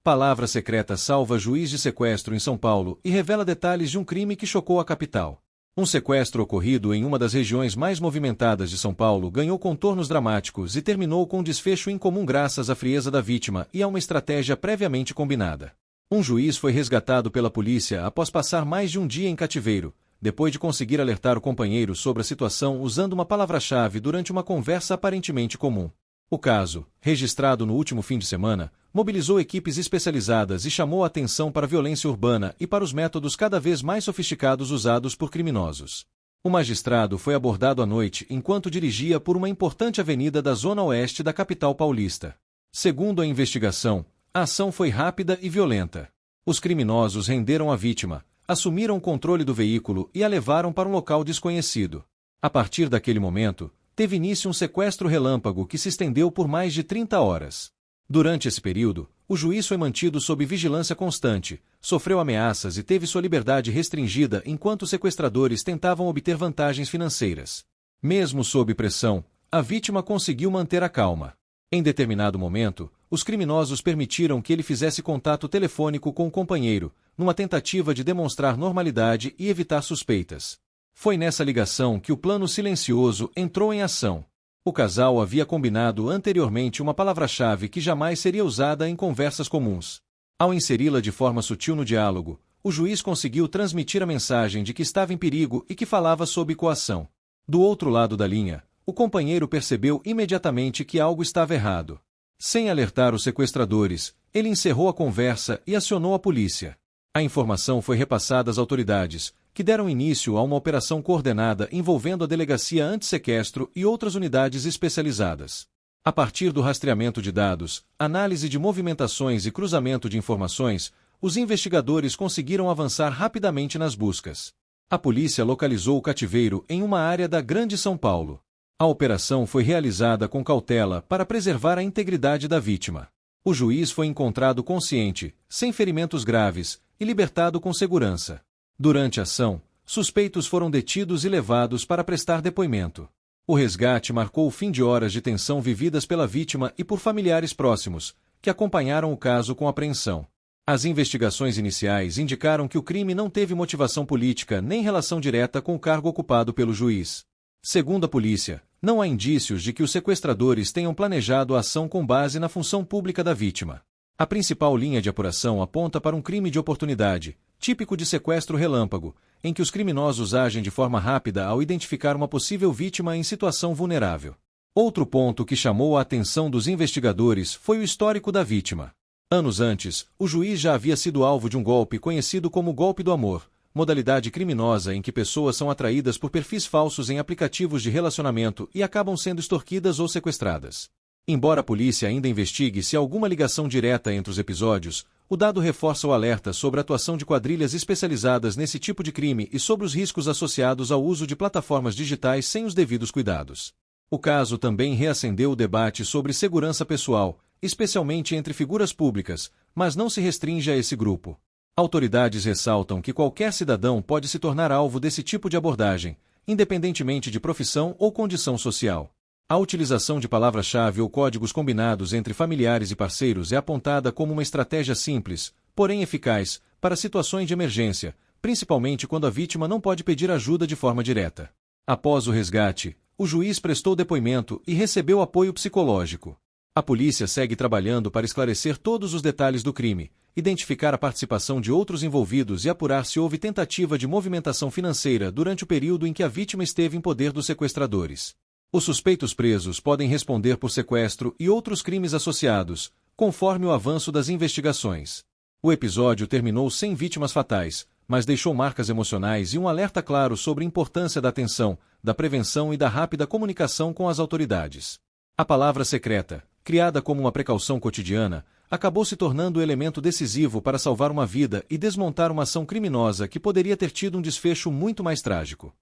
Palavra secreta salva juiz de sequestro em São Paulo e revela detalhes de um crime que chocou a capital. Um sequestro ocorrido em uma das regiões mais movimentadas de São Paulo ganhou contornos dramáticos e terminou com um desfecho incomum graças à frieza da vítima e a uma estratégia previamente combinada. Um juiz foi resgatado pela polícia após passar mais de um dia em cativeiro, depois de conseguir alertar o companheiro sobre a situação usando uma palavra-chave durante uma conversa aparentemente comum. O caso, registrado no último fim de semana, mobilizou equipes especializadas e chamou a atenção para a violência urbana e para os métodos cada vez mais sofisticados usados por criminosos. O magistrado foi abordado à noite enquanto dirigia por uma importante avenida da zona oeste da capital paulista. Segundo a investigação, a ação foi rápida e violenta. Os criminosos renderam a vítima, assumiram o controle do veículo e a levaram para um local desconhecido. A partir daquele momento, teve início um sequestro relâmpago que se estendeu por mais de 30 horas. Durante esse período, o juiz foi mantido sob vigilância constante, sofreu ameaças e teve sua liberdade restringida enquanto os sequestradores tentavam obter vantagens financeiras. Mesmo sob pressão, a vítima conseguiu manter a calma. Em determinado momento, os criminosos permitiram que ele fizesse contato telefônico com o companheiro, numa tentativa de demonstrar normalidade e evitar suspeitas. Foi nessa ligação que o plano silencioso entrou em ação. O casal havia combinado anteriormente uma palavra-chave que jamais seria usada em conversas comuns. Ao inseri-la de forma sutil no diálogo, o juiz conseguiu transmitir a mensagem de que estava em perigo e que falava sob coação. Do outro lado da linha, o companheiro percebeu imediatamente que algo estava errado. Sem alertar os sequestradores, ele encerrou a conversa e acionou a polícia. A informação foi repassada às autoridades, que deram início a uma operação coordenada envolvendo a Delegacia Anti-Sequestro e outras unidades especializadas. A partir do rastreamento de dados, análise de movimentações e cruzamento de informações, os investigadores conseguiram avançar rapidamente nas buscas. A polícia localizou o cativeiro em uma área da Grande São Paulo. A operação foi realizada com cautela para preservar a integridade da vítima. O juiz foi encontrado consciente, sem ferimentos graves, e libertado com segurança. Durante a ação, suspeitos foram detidos e levados para prestar depoimento. O resgate marcou o fim de horas de tensão vividas pela vítima e por familiares próximos, que acompanharam o caso com apreensão. As investigações iniciais indicaram que o crime não teve motivação política nem relação direta com o cargo ocupado pelo juiz. Segundo a polícia, não há indícios de que os sequestradores tenham planejado a ação com base na função pública da vítima. A principal linha de apuração aponta para um crime de oportunidade, típico de sequestro relâmpago, em que os criminosos agem de forma rápida ao identificar uma possível vítima em situação vulnerável. Outro ponto que chamou a atenção dos investigadores foi o histórico da vítima. Anos antes, o juiz já havia sido alvo de um golpe conhecido como golpe do amor, modalidade criminosa em que pessoas são atraídas por perfis falsos em aplicativos de relacionamento e acabam sendo extorquidas ou sequestradas. Embora a polícia ainda investigue se há alguma ligação direta entre os episódios, o dado reforça o alerta sobre a atuação de quadrilhas especializadas nesse tipo de crime e sobre os riscos associados ao uso de plataformas digitais sem os devidos cuidados. O caso também reacendeu o debate sobre segurança pessoal, especialmente entre figuras públicas, mas não se restringe a esse grupo. Autoridades ressaltam que qualquer cidadão pode se tornar alvo desse tipo de abordagem, independentemente de profissão ou condição social. A utilização de palavra-chave ou códigos combinados entre familiares e parceiros é apontada como uma estratégia simples, porém eficaz, para situações de emergência, principalmente quando a vítima não pode pedir ajuda de forma direta. Após o resgate, o juiz prestou depoimento e recebeu apoio psicológico. A polícia segue trabalhando para esclarecer todos os detalhes do crime, identificar a participação de outros envolvidos e apurar se houve tentativa de movimentação financeira durante o período em que a vítima esteve em poder dos sequestradores. Os suspeitos presos podem responder por sequestro e outros crimes associados, conforme o avanço das investigações. O episódio terminou sem vítimas fatais, mas deixou marcas emocionais e um alerta claro sobre a importância da atenção, da prevenção e da rápida comunicação com as autoridades. A palavra secreta, criada como uma precaução cotidiana, acabou se tornando o elemento decisivo para salvar uma vida e desmontar uma ação criminosa que poderia ter tido um desfecho muito mais trágico.